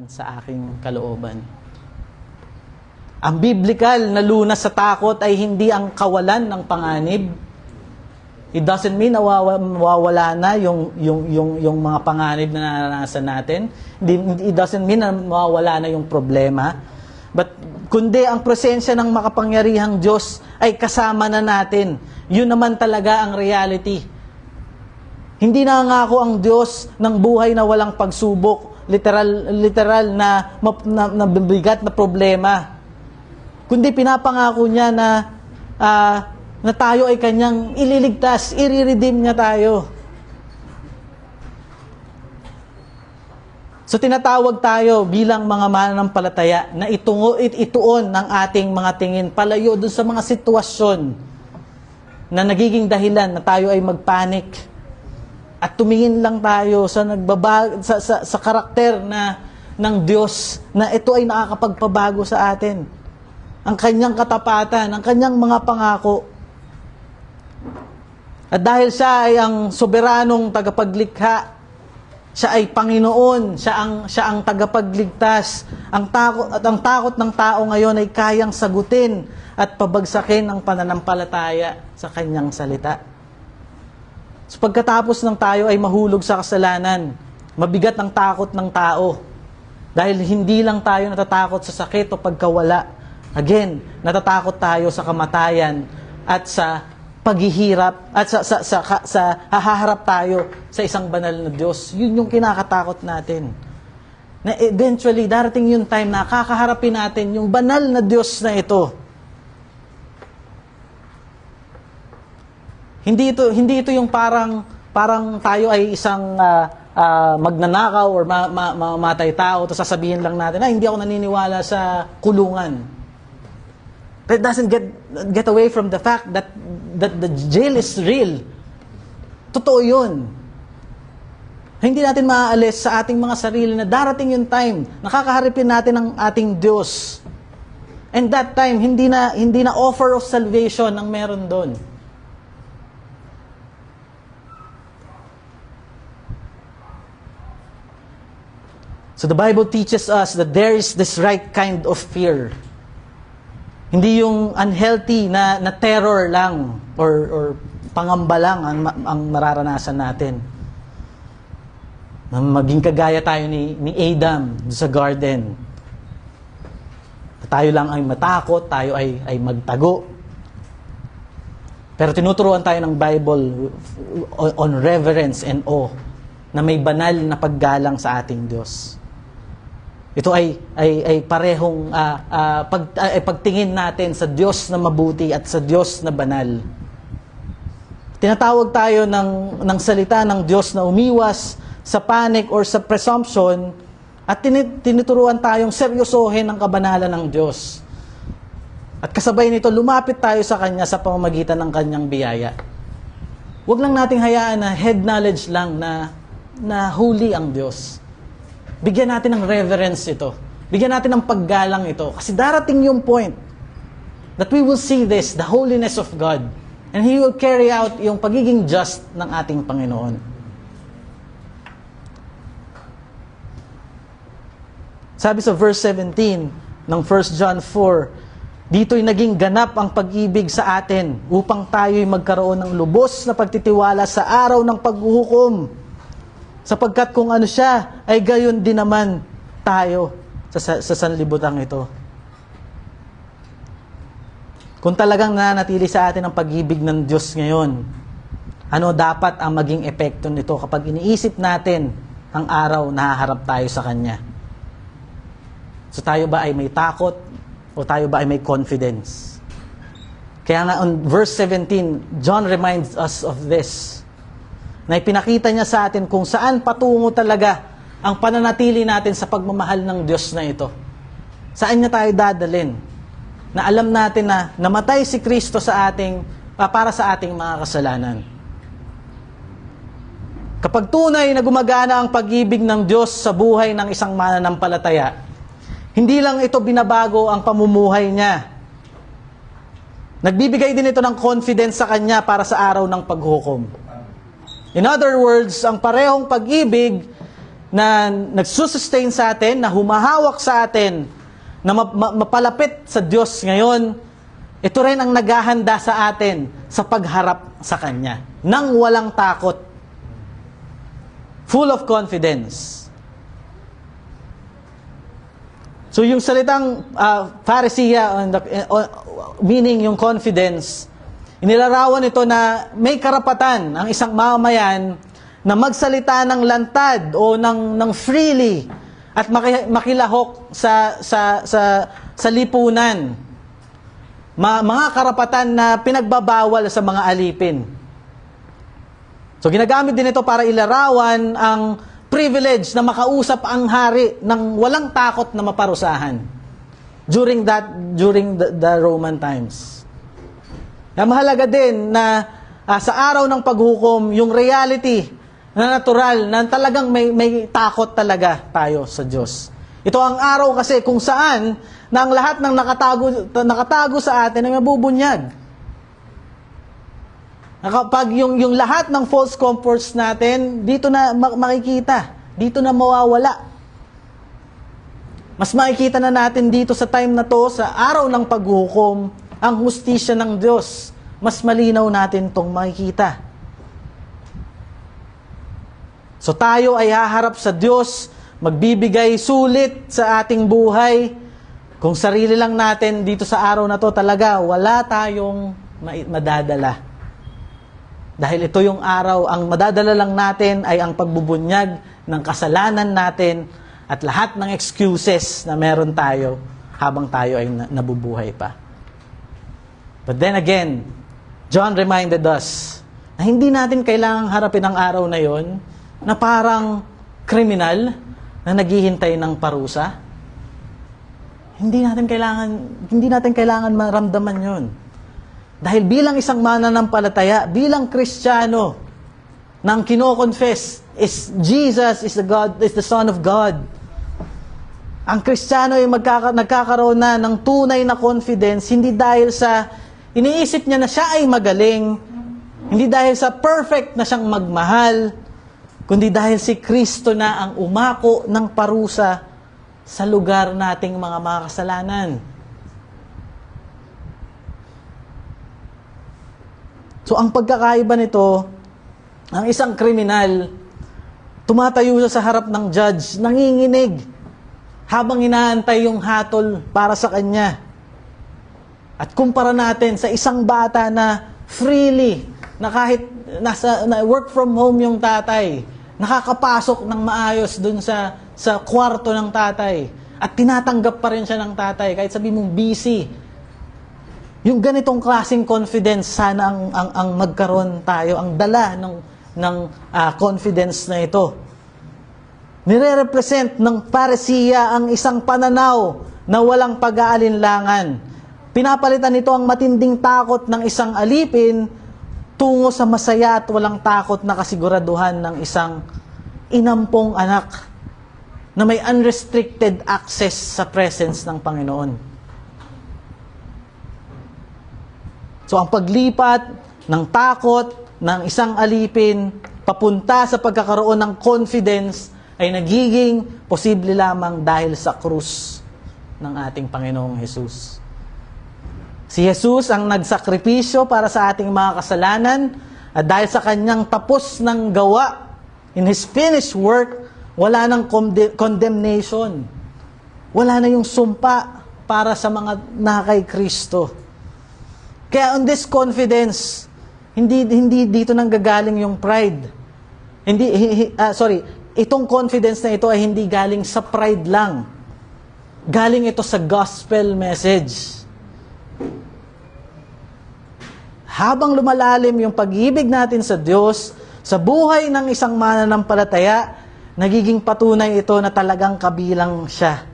Sa aking kalooban. Ang biblical na lunas sa takot ay hindi ang kawalan ng panganib. It doesn't mean na mawawala na yung mga panganib na naranasan natin. It doesn't mean na mawawala na yung problema. But kundi ang presensya ng makapangyarihang Diyos ay kasama na natin. Yun naman talaga ang reality. Hindi nangako ang Diyos ng buhay na walang pagsubok. Literal na bigat na problema. Kundi pinapangako niya na tayo ay kanyang ililigtas, i-redeem niya tayo. So tinatawag tayo bilang mga mananampalataya na ituon ng ating mga tingin palayo dun sa mga sitwasyon na nagiging dahilan na tayo ay magpanik. At tumingin lang tayo sa sa karakter ng Diyos na ito ay nakakapagpabago sa atin. Ang kanyang katapatan, ang kanyang mga pangako. At dahil siya ay ang soberanong tagapaglikha, siya ay Panginoon, siya ang tagapagligtas. Ang takot ng tao ngayon ay kayang sagutin at pabagsakin ang pananampalataya sa kanyang salita. So pagkatapos ng tayo ay mahulog sa kasalanan, mabigat ang takot ng tao. Dahil hindi lang tayo natatakot sa sakit o pagkawala. Again, natatakot tayo sa kamatayan at sa paghihirap at sa haharap tayo sa isang banal na Diyos. Yun yung kinakatakot natin. Na eventually, darating yung time na kakaharapin natin yung banal na Diyos na ito. Hindi ito yung parang tayo ay isang magnanakaw or mamatay tao, tapos sasabihin lang natin, hindi ako naniniwala sa kulungan. That doesn't get away from the fact that the jail is real. Totoo yun. Hindi natin maaalis sa ating mga sarili na darating yung time, nakakaharapin natin ang ating Diyos. And that time, hindi na offer of salvation ang meron doon. So the Bible teaches us that there is this right kind of fear. Hindi yung unhealthy na terror lang or pangamba lang ang mararanasan natin. Maging kagaya tayo ni Adam sa garden. Tayo lang ay matakot, tayo ay magtago. Pero tinuturuan tayo ng Bible on reverence and awe na may banal na paggalang sa ating Diyos. Ito ay parehong pagtingin natin sa Diyos na mabuti at sa Diyos na banal. Tinatawag tayo ng salita ng Diyos na umiwas sa panic or sa presumption at tinuturuan tayong seryosohin ang kabanalan ng Diyos. At kasabay nito, lumapit tayo sa Kanya sa pamamagitan ng Kanyang biyaya. Huwag lang nating hayaan na head knowledge lang na holy ang Diyos. Bigyan natin ng reverence ito. Bigyan natin ng paggalang ito. Kasi darating yung point that we will see this, the holiness of God. And He will carry out yung pagiging just ng ating Panginoon. Sabi sa verse 17 ng 1 John 4, dito'y naging ganap ang pag-ibig sa atin upang tayo'y magkaroon ng lubos na pagtitiwala sa araw ng paghuhukom. Sapagkat kung ano siya, ay gayon din naman tayo sa sanlibutan ito. Kung talagang nananatili sa atin ang pag-ibig ng Diyos ngayon, ano dapat ang maging epekto nito kapag iniisip natin ang araw na haharap tayo sa Kanya? So tayo ba ay may takot o tayo ba ay may confidence? Kaya nga on verse 17, John reminds us of this. Na ipinakita niya sa atin kung saan patungo talaga ang pananatili natin sa pagmamahal ng Diyos na ito. Saan niya tayo dadalhin? Na alam natin na namatay si Kristo para sa ating mga kasalanan. Kapag tunay na gumagana ang pag-ibig ng Diyos sa buhay ng isang mananampalataya, hindi lang ito binabago ang pamumuhay niya. Nagbibigay din ito ng confidence sa Kanya para sa araw ng paghukom. In other words, ang parehong pag-ibig na nagsusustain sa atin, na humahawak sa atin, na mapalapit sa Diyos ngayon, ito rin ang naghahanda sa atin sa pagharap sa Kanya, nang walang takot. Full of confidence. So yung salitang parousia, meaning yung confidence, inilarawan ito na may karapatan ang isang mamamayan na magsalita ng lantad o ng freely at makilahok sa lipunan. Mga karapatan na pinagbabawal sa mga alipin. So ginagamit din ito para ilarawan ang privilege na makausap ang hari ng walang takot na maparusahan during the Roman times. Na mahalaga din na sa araw ng paghukom, yung reality na natural, na talagang may takot talaga tayo sa Diyos. Ito ang araw kasi kung saan na ang lahat ng nakatago sa atin ay mabubunyag. Kapag yung lahat ng false comforts natin, dito na makikita, dito na mawawala. Mas makikita na natin dito sa time na to, sa araw ng paghukom, ang hustisya ng Diyos. Mas malinaw natin itong makikita. So tayo ay haharap sa Diyos, magbibigay sulit sa ating buhay. Kung sarili lang natin dito sa araw na to, talaga wala tayong madadala. Dahil ito yung araw, ang madadala lang natin ay ang pagbubunyag ng kasalanan natin at lahat ng excuses na meron tayo habang tayo ay nabubuhay pa. But then again, John reminded us na hindi natin kailangang harapin ang araw na yon na parang kriminal na naghihintay ng parusa. Hindi natin kailangan maramdaman yon. Dahil bilang isang mananampalataya, bilang Kristiyano, nang kino-confess is Jesus is the Son of God. Ang Kristiyano ay nagkakaroon na ng tunay na confidence, hindi dahil sa iniisip niya na siya ay magaling, hindi dahil sa perfect na siyang magmahal, kundi dahil si Kristo na ang umako ng parusa sa lugar nating mga makasalanan. So, ang pagkakaiba nito, ang isang kriminal, tumatayo siya sa harap ng judge, nanginginig, habang inaantay yung hatol para sa kanya. At kumpara natin sa isang bata na freely, na kahit na work from home yung tatay, nakakapasok ng maayos dun sa kwarto ng tatay, at tinatanggap pa rin siya ng tatay, kahit sabi mong busy. Yung ganitong klaseng confidence, sana ang magkaroon tayo, ang dala ng confidence na ito. Nire-represent ng parousia ang isang pananaw na walang pag-aalinlangan. Pinapalitan nito ang matinding takot ng isang alipin tungo sa masaya at walang takot na kasiguraduhan ng isang inampong anak na may unrestricted access sa presence ng Panginoon. So, ang paglipat ng takot ng isang alipin papunta sa pagkakaroon ng confidence ay nagiging posible lamang dahil sa krus ng ating Panginoong Jesus. Si Jesus ang nagsakripisyo para sa ating mga kasalanan at dahil sa kanyang tapos ng gawa, in His finished work, wala nang condemnation. Wala na yung sumpa para sa mga na kay Kristo. Kaya on this confidence, hindi dito nang gagaling yung pride. Itong confidence na ito ay hindi galing sa pride lang. Galing ito sa gospel message. Habang lumalalim yung pag-ibig natin sa Diyos, sa buhay ng isang mananampalataya, nagiging patunay ito na talagang kabilang siya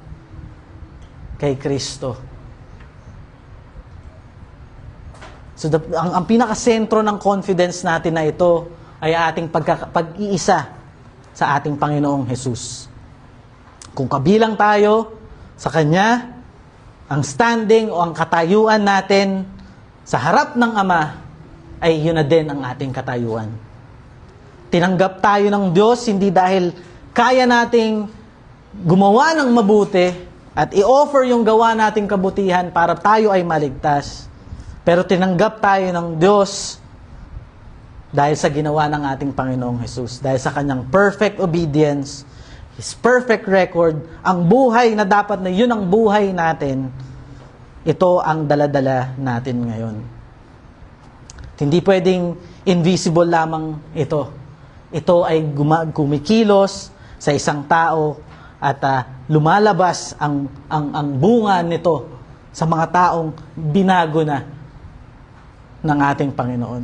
kay Kristo. So, ang pinakasentro ng confidence natin na ito ay ating pag-iisa sa ating Panginoong Jesus. Kung kabilang tayo sa Kanya, ang standing o ang katayuan natin sa harap ng Ama ay yun na din ang ating katayuan. Tinanggap tayo ng Diyos hindi dahil kaya nating gumawa ng mabuti at i-offer yung gawa nating kabutihan para tayo ay maligtas. Pero tinanggap tayo ng Diyos dahil sa ginawa ng ating Panginoong Jesus. Dahil sa kanyang perfect obedience, His perfect record, ang buhay na dapat na yun ang buhay natin, ito ang daladala natin ngayon. Hindi pwedeng invisible lamang ito. Ito ay kumikilos sa isang tao at lumalabas ang bunga nito sa mga taong binago na ng ating Panginoon.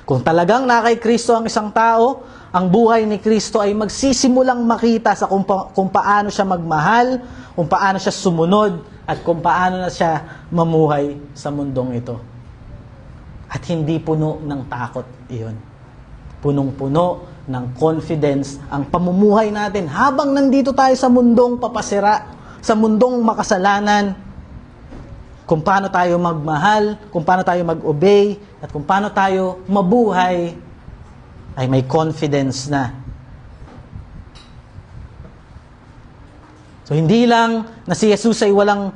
Kung talagang na kay Kristo ang isang tao, ang buhay ni Kristo ay magsisimulang makita sa kung paano siya magmahal, kung paano siya sumunod, at kung paano na siya mamuhay sa mundong ito. At hindi puno ng takot iyon. Punong-puno ng confidence ang pamumuhay natin habang nandito tayo sa mundong papasira, sa mundong makasalanan, kung paano tayo magmahal, kung paano tayo mag-obey, at kung paano tayo mabuhay, ay may confidence na. So hindi lang na si Jesus ay walang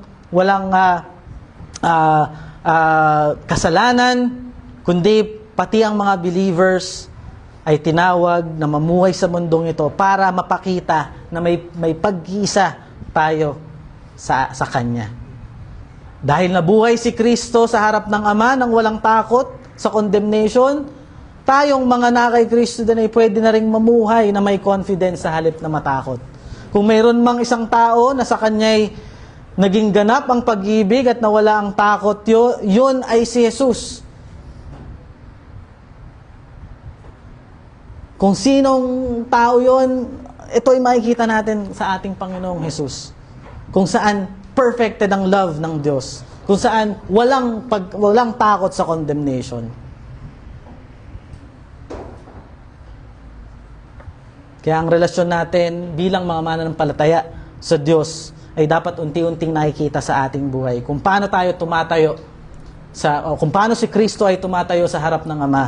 kasalanan, kundi pati ang mga believers ay tinawag na mamuhay sa mundong ito para mapakita na may pag-isa tayo sa Kanya. Dahil nabuhay si Kristo sa harap ng Ama nang walang takot sa condemnation, tayong mga nakay Kristo din ay pwede na rin mamuhay na may confidence sa halip na matakot. Kung mayroon mang isang tao na sa kanya'y naging ganap ang pag-ibig at nawala ang takot, yun ay si Jesus. Kung sinong tao yun, ito ay makikita natin sa ating Panginoong Jesus. Kung saan perfected ang love ng Diyos. Kung saan walang takot sa condemnation. Kaya ang relasyon natin bilang mga mananampalataya sa Diyos ay dapat unti-unting nakikita sa ating buhay. Kung paano tayo tumatayo kung paano si Kristo ay tumatayo sa harap ng Ama.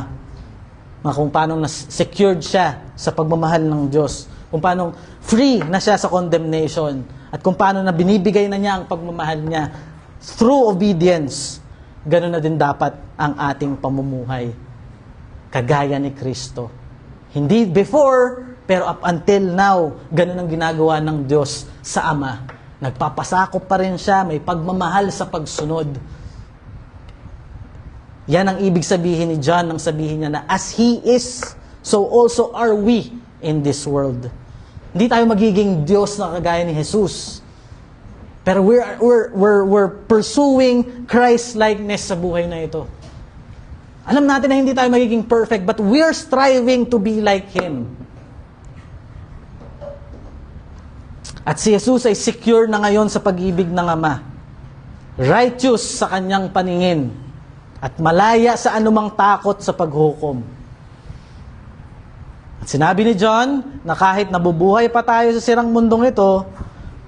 Kung paano secured siya sa pagmamahal ng Diyos. Kung paano free na siya sa condemnation. At kung paano na binibigay na niya ang pagmamahal niya through obedience. Ganun na din dapat ang ating pamumuhay. Kagaya ni Kristo. Hindi before, pero up until now, ganun ang ginagawa ng Diyos sa Ama. Nagpapasakop pa rin siya, may pagmamahal sa pagsunod. Yan ang ibig sabihin ni John nang sabihin niya na as He is, so also are we in this world. Hindi tayo magiging Diyos na kagaya ni Jesus. Pero we're pursuing Christ-likeness sa buhay na ito. Alam natin na hindi tayo magiging perfect, but we're striving to be like Him. At si Jesus ay secure na ngayon sa pag-ibig ng Ama. Righteous sa kanyang paningin. At malaya sa anumang takot sa paghukom. At sinabi ni John na kahit nabubuhay pa tayo sa sirang mundong ito,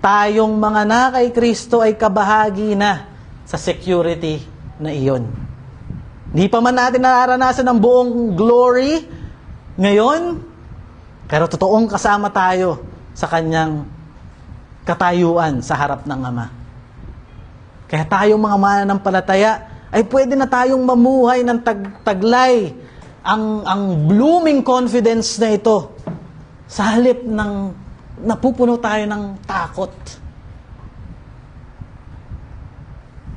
tayong mga nakay Kristo ay kabahagi na sa security na iyon. Hindi pa man natin nararanasan ang buong glory ngayon, pero totoong kasama tayo sa kanyang katayuan sa harap ng Ama. Kaya tayong mga mananampalataya ay pwede na tayong mamuhay ng taglay ang blooming confidence na ito sa halip ng napupuno tayo ng takot.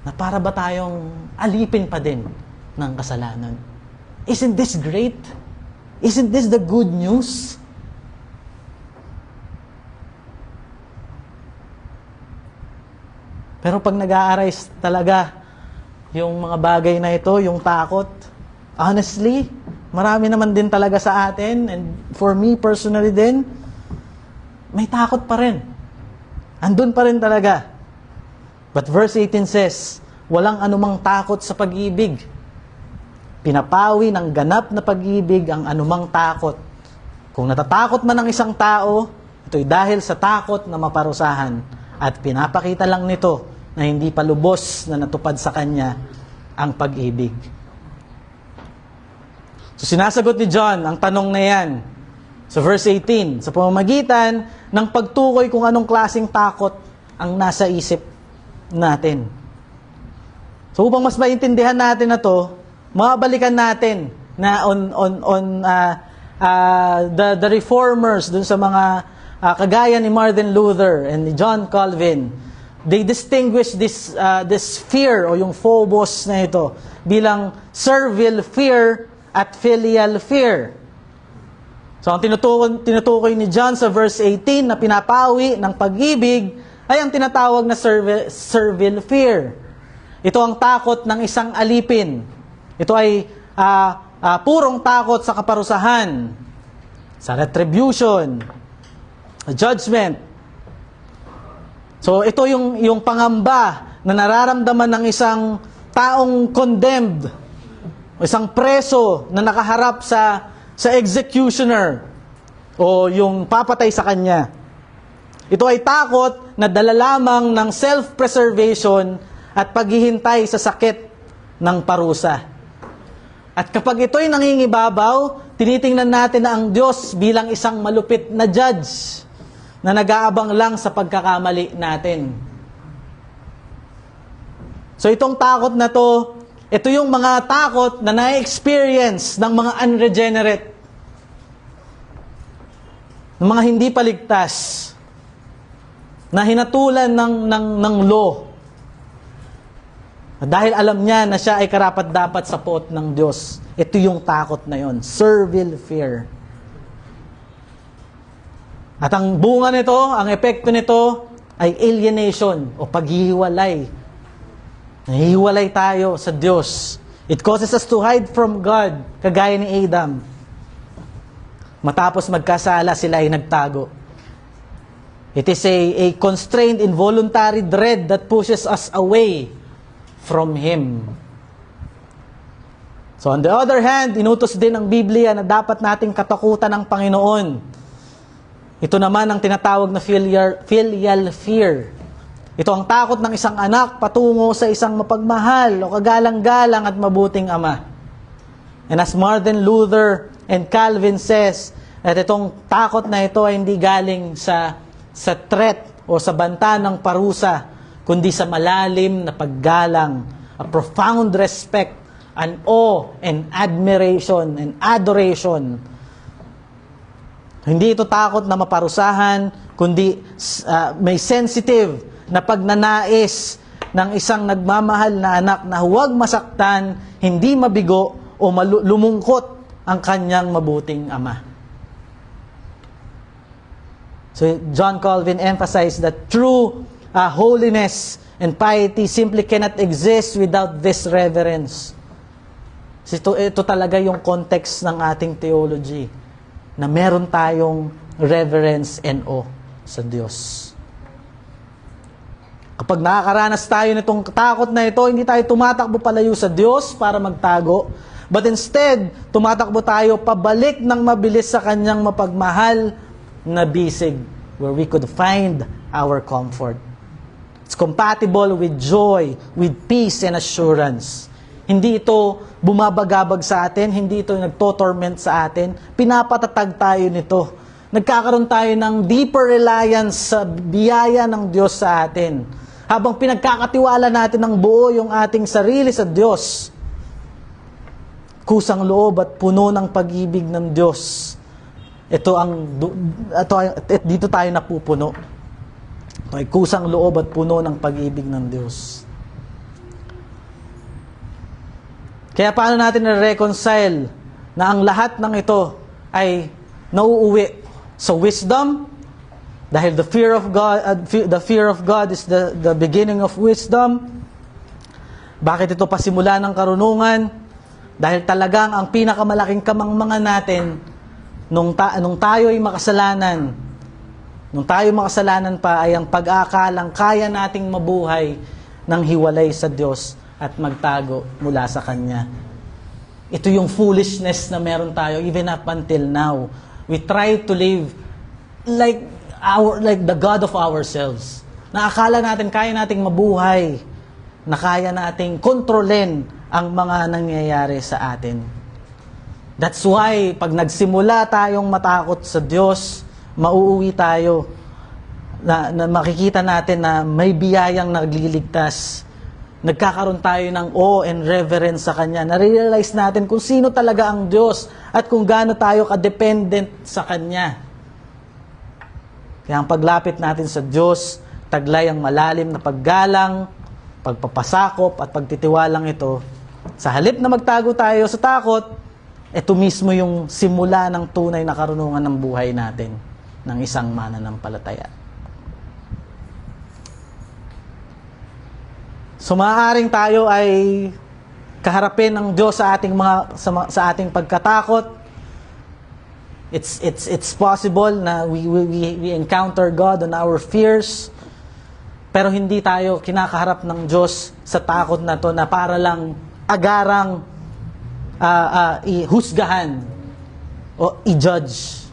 Na para ba tayong alipin pa din ng kasalanan? Isn't this great? Isn't this the good news? Pero pag nag-a-arise talaga yung mga bagay na ito, yung takot, honestly, marami naman din talaga sa atin, and for me personally din, may takot pa rin. Andun pa rin talaga. But verse 18 says, walang anumang takot sa pag-ibig. Pinapawi ng ganap na pag-ibig ang anumang takot. Kung natatakot man ang isang tao, ito'y dahil sa takot na maparusahan. At pinapakita lang nito na hindi pa lubos na natupad sa kanya ang pag-ibig. So sinasagot ni John ang tanong na yan. Sa verse 18, sa pamamagitan ng pagtukoy kung anong klaseng takot ang nasa isip natin. So upang mas maintindihan natin na to, mabalikan natin na the reformers dun sa mga kagaya ni Martin Luther and ni John Calvin. They distinguish this fear o yung phobos na ito bilang servile fear at filial fear. So ang tinutukoy ni John sa verse 18 na pinapawi ng pag-ibig ay ang tinatawag na servile fear. Ito ang takot ng isang alipin. Ito ay purong takot sa kaparusahan, sa retribution, judgment. So ito yung pangamba na nararamdaman ng isang taong condemned, isang preso na nakaharap sa executioner o yung papatay sa kanya. Ito ay takot na dala lamang ng self-preservation at paghihintay sa sakit ng parusa. At kapag ito'y nangingibabaw, tinitingnan natin na ang Diyos bilang isang malupit na judge na nag-aabang lang sa pagkakamali natin. So itong takot na to, ito yung mga takot na na-experience ng mga unregenerate, ng mga hindi paligtas, na hinatulan ng law. Dahil alam niya na siya ay karapat-dapat sa poot ng Diyos. Ito yung takot na yon, servile fear. At ang bunga nito, ang epekto nito ay alienation o paghihiwalay. Nahihiwalay tayo sa Diyos. It causes us to hide from God, kagaya ni Adam. Matapos magkasala, sila ay nagtago. It is a constrained, involuntary dread that pushes us away from Him. So on the other hand, inutos din ng Biblia na dapat nating katakutan ng Panginoon. Ito naman ang tinatawag na filial fear. Ito ang takot ng isang anak patungo sa isang mapagmahal o kagalang-galang at mabuting ama. And as Martin Luther and Calvin says, at itong takot na ito ay hindi galing sa threat o sa banta ng parusa, kundi sa malalim na paggalang, a profound respect, an awe, and admiration, and adoration. Hindi ito takot na maparusahan, kundi may sensitive na pagnanais ng isang nagmamahal na anak na huwag masaktan, hindi mabigo, o lumungkot ang kanyang mabuting ama. So John Calvin emphasized that true holiness and piety simply cannot exist without this reverence. Ito talaga yung context ng ating theology, na meron tayong reverence and awe sa Diyos. Kapag nakakaranas tayo nitong takot na ito, hindi tayo tumatakbo palayo sa Diyos para magtago, but instead, tumatakbo tayo pabalik ng mabilis sa Kanyang mapagmahal na bisig, where we could find our comfort. It's compatible with joy, with peace and assurance. Hindi ito bumabagabag sa atin, hindi ito nagtotorment sa atin, pinapatatag tayo nito. Nagkakaroon tayo ng deeper reliance sa biyaya ng Diyos sa atin. Habang pinagkakatiwala natin ng buo yung ating sarili sa Diyos, kusang loob at puno ng pag-ibig ng Diyos. Dito tayo napupuno. Ito ay kusang loob at puno ng pag-ibig ng Diyos. Kaya paano natin na-reconcile na ang lahat ng ito ay nauuwi sa wisdom? Dahil the fear of God is the beginning of wisdom. Bakit ito pasimula ng karunungan? Dahil talagang ang pinakamalaking kamangmangan natin nung tayo ay makasalanan, nung tayo makasalanan pa, ay ang pag-aakalang kaya nating mabuhay ng hiwalay sa Diyos at magtago mula sa Kanya. Ito yung foolishness na meron tayo even up until now. We try to live like the God of ourselves. Naakala natin kaya nating mabuhay, na kaya nating kontrolin ang mga nangyayari sa atin. That's why, pag nagsimula tayong matakot sa Diyos, mauuwi tayo na makikita natin na may biyayang nagliligtas. Nagkakaroon tayo ng awe and reverence sa Kanya. Narealize natin kung sino talaga ang Diyos at kung gaano tayo ka-dependent sa Kanya. Kaya ang paglapit natin sa Diyos, taglay ang malalim na paggalang, pagpapasakop at pagtitiwalang ito. Sa halip na magtago tayo sa takot, ito mismo yung simula ng tunay na karunungan ng buhay natin ng isang mananampalataya. So maaaring tayo ay kaharapin ng Diyos sa ating sa ating pagkatakot. It's possible na we encounter God on our fears, pero hindi tayo kinakaharap ng Diyos sa takot na to na para lang agarang ihusgahan o i-judge.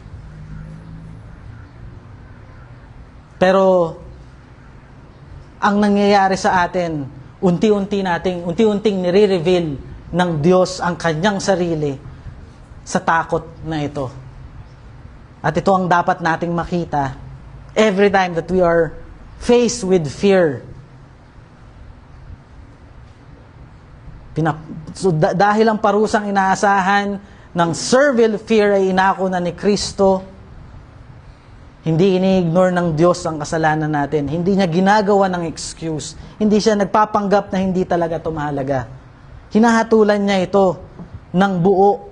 Pero ang nangyayari sa atin, unti-unting nire-reveal ng Diyos ang kanyang sarili sa takot na ito. At ito ang dapat nating makita every time that we are faced with fear. Dahil ang parusang inaasahan ng servile fear ay inako na ni Kristo, hindi ini-ignore ng Diyos ang kasalanan natin. Hindi niya ginagawa ng excuse. Hindi siya nagpapanggap na hindi talaga ito mahalaga. Hinahatulan niya ito ng buo,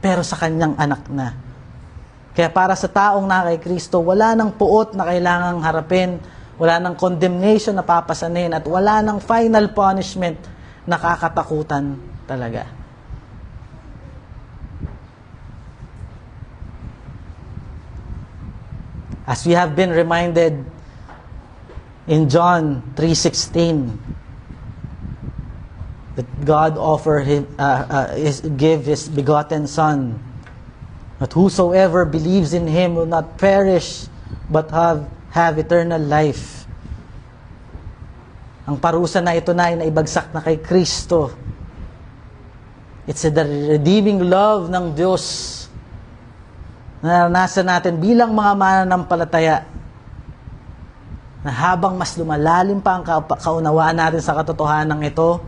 pero sa kanyang anak na. Kaya para sa taong na kay Kristo, wala nang puot na kailangang harapin, wala nang condemnation na papasanin, at wala nang final punishment na kakatakutan talaga. As we have been reminded in John 3:16, that God give His begotten Son, that whosoever believes in Him will not perish, but have eternal life. Ang parusa na ito na ay naibagsak na kay Kristo. It's the redeeming love ng Diyos na naranasan natin bilang mga mananampalataya, na habang mas lumalalim pa ang kaunawaan natin sa katotohanan ito,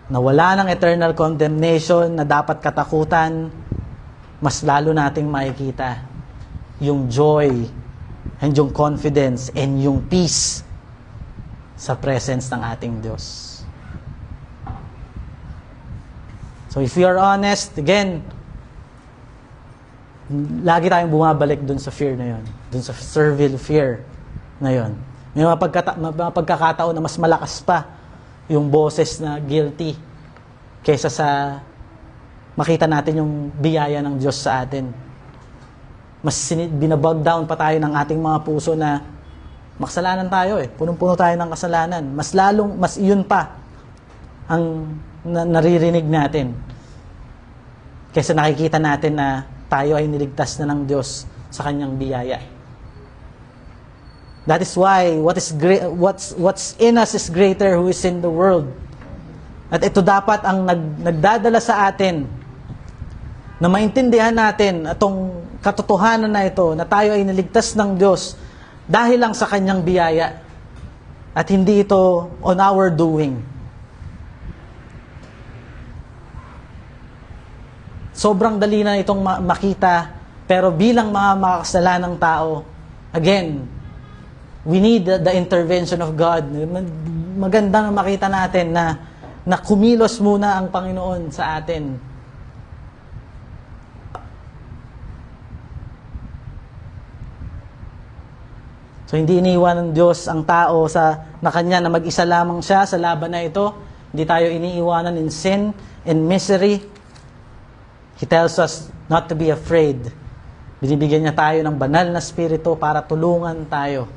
na wala ng eternal condemnation na dapat katakutan, mas lalo nating makikita yung joy and yung confidence and yung peace sa presence ng ating Diyos. So if we are honest, again, lagi tayong bumabalik dun sa fear na yun. Dun sa servile fear na yun. May mga pagkakataon na mas malakas pa yung boses na guilty kaysa sa makita natin yung biyaya ng Diyos sa atin. Mas binabag down pa tayo ng ating mga puso na makasalanan tayo eh. Punong-puno tayo ng kasalanan. Mas yun pa ang naririnig natin kaysa nakikita natin na tayo ay niligtas na ng Diyos sa kanyang biyaya. That is why what's in us is greater who is in the world. At ito dapat ang nagdadala sa atin na maintindihan natin itong katotohanan na ito, na tayo ay niligtas ng Diyos dahil lang sa kanyang biyaya at hindi ito on our doing. Sobrang dali na itong makita, pero bilang mga makasalanang tao, again, we need the intervention of God. Magandang makita natin na kumilos muna ang Panginoon sa atin. So hindi iniiwan ng Diyos ang tao na kanya na mag-isa lamang siya sa laban na ito. Hindi tayo iniiwanan in sin, in misery. He tells us not to be afraid. Binibigyan niya tayo ng banal na spirito para tulungan tayo.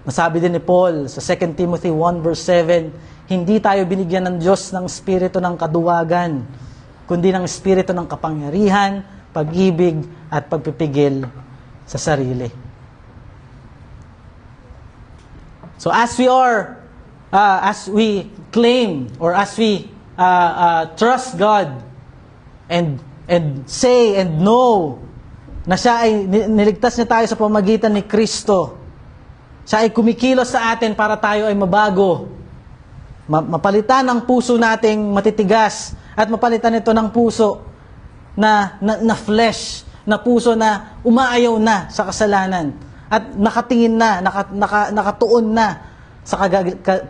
Nasabi din ni Paul sa 2 Timothy 1 verse 7, hindi tayo binigyan ng Diyos ng spirito ng kaduwagan, kundi ng spirito ng kapangyarihan, pag-ibig, at pagpipigil sa sarili. So as we claim, or as we trust God and say and know na siya ay niligtas niya tayo sa pamamagitan ni Kristo. Siya ay kumikilos sa atin para tayo ay mabago. Mapalitan ang puso nating matitigas at mapalitan ito ng puso na flesh, na puso na umaayaw na sa kasalanan at nakatingin na, nakatuon na sa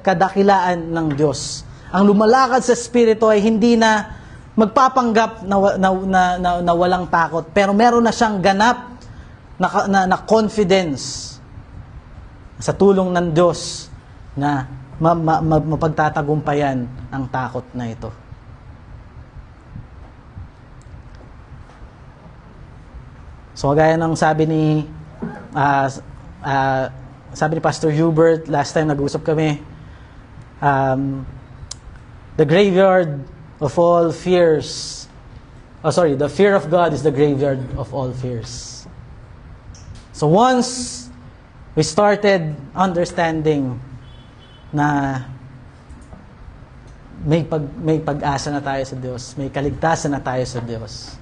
kadakilaan ng Diyos. Ang lumalakad sa Espiritu ay hindi na magpapanggap na walang takot, pero meron na siyang ganap na confidence sa tulong ng Diyos na mapagtatagumpayan ang takot na ito. So gaya ng sabi ni Pastor Hubert last time nag-usap kami, the graveyard of all fears. The fear of God is the graveyard of all fears. So once we started understanding na may pag-asa na tayo sa Diyos, may kaligtasan na tayo sa Diyos,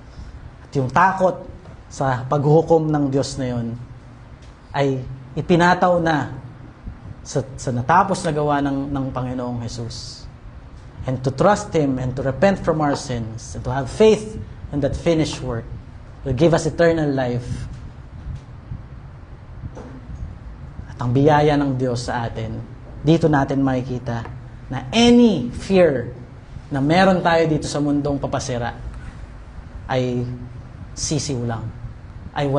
at yung takot sa paghukom ng Diyos na yun ay ipinataw na sa natapos na gawa ng Panginoong Jesus. And to trust Him and to repent from our sins and to have faith in that finished work will give us eternal life. At ang biyaya ng Diyos sa atin, dito natin makikita na any fear na meron tayo dito sa mundong papasira ay sisiw lang. Ay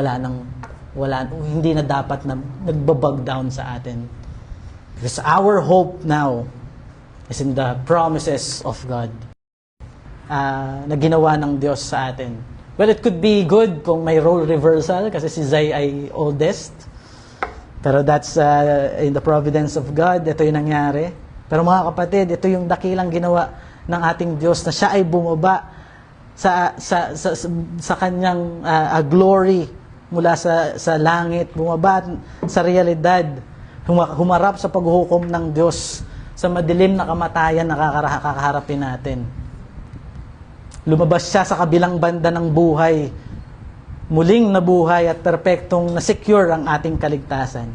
hindi na dapat na nagbabag down sa atin. Because our hope now is in the promises of God na ginawa ng Diyos sa atin. Well, it could be good kung may role reversal kasi si Zay ay oldest. Pero that's in the providence of God. Ito yung nangyari. Pero mga kapatid, ito yung dakilang ginawa ng ating Diyos na siya ay bumaba sa kanyang glory mula sa langit, bumaba sa realidad, humarap sa paghuhukom ng Diyos sa madilim na kamatayan na kakaharapin natin. Lumabas siya sa kabilang banda ng buhay, muling nabuhay at perpektong na-secure ang ating kaligtasan.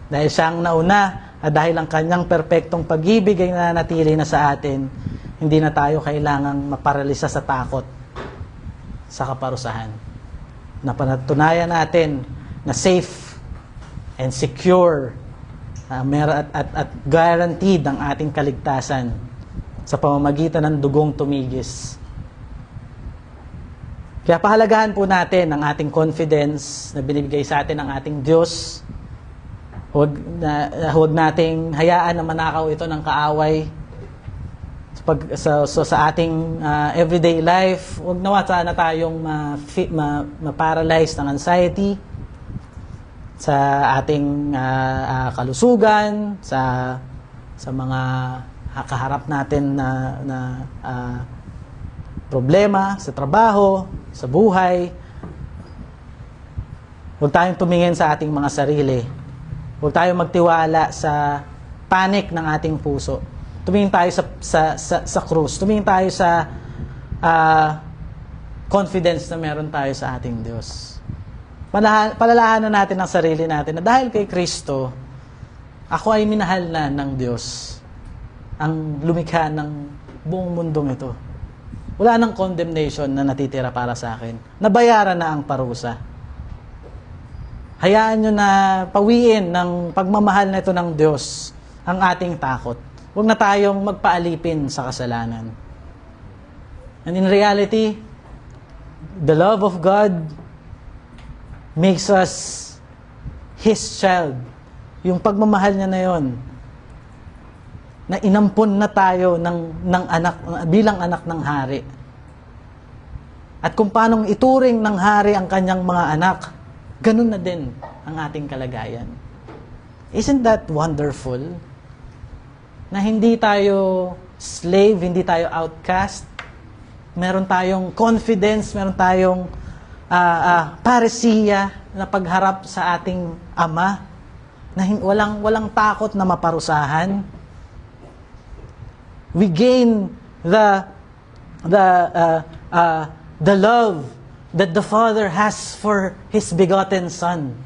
Dahil siya ang nauna at dahil ang kanyang perpektong pag-ibig ay nananatili na sa atin, hindi na tayo kailangang maparalisa sa takot sa kaparusahan. Napanatunayan natin na safe and secure at guaranteed ang ating kaligtasan sa pamamagitan ng dugong tumigis. Kaya pahalagahan po natin ang ating confidence na binibigay sa atin ng ating Diyos. Huwag nating hayaan na manakaw ito ng kaaway. Sa ating everyday life, huwag nawa sana tayong ma-paralyze ng anxiety sa ating kalusugan, sa mga kaharap natin na problema sa trabaho, sa buhay. Huwag tayong tumingin sa ating mga sarili. Huwag tayong magtiwala sa panic ng ating puso. Tumingin tayo sa krus. Tumingin tayo sa confidence na meron tayo sa ating Diyos. Palalahanan natin ang sarili natin na dahil kay Kristo, ako ay minahal na ng Diyos, ang lumikha ng buong mundong ito. Wala nang condemnation na natitira para sa akin. Nabayaran na ang parusa. Hayaan nyo na pawiin ng pagmamahal na ito ng Diyos ang ating takot. Huwag na tayong magpaalipin sa kasalanan. And in reality, the love of God makes us His child. Yung pagmamahal niya na yon, na inampon na tayo ng anak, bilang anak ng hari. At kung paanong ituring ng hari ang kanyang mga anak, ganun na din ang ating kalagayan. Isn't that wonderful? Na hindi tayo slave, hindi tayo outcast. Meron tayong confidence, meron tayong paresiya na pagharap sa ating Ama, na walang takot na maparusahan. We gain the love that the Father has for His begotten Son,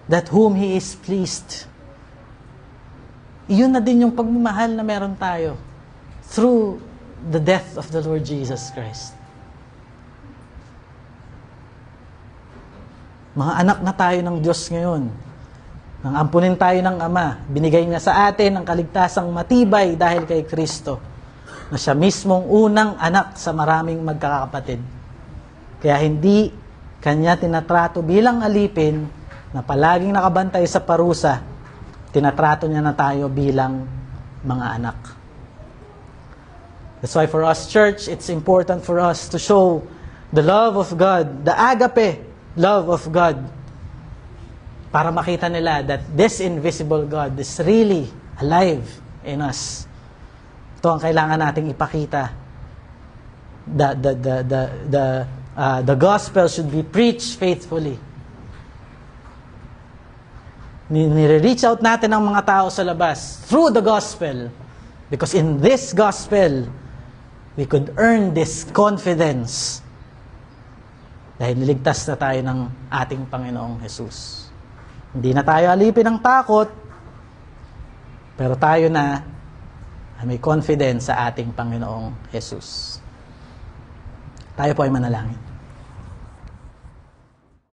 that whom He is pleased. Iyon na din yung pagmamahal na meron tayo through the death of the Lord Jesus Christ. Mga anak na tayo ng Diyos ngayon. Nang ampunin tayo ng Ama, binigay niya sa atin ang kaligtasang matibay dahil kay Kristo, na siya mismong unang anak sa maraming magkakapatid. Kaya hindi kanya tinatrato bilang alipin na palaging nakabantay sa parusa, tinatrato niya na tayo bilang mga anak. That's why for us, church, it's important for us to show the love of God, the agape love of God, para makita nila that this invisible God is really alive in us. Ito ang kailangan nating ipakita. The gospel should be preached faithfully. Nire-reach out natin ang mga tao sa labas through the gospel, because in this gospel we could earn this confidence dahil niligtas na tayo ng ating Panginoong Jesus. Hindi na tayo alipin ng takot, pero tayo na may confidence sa ating Panginoong Jesus. Tayo po ay manalangin.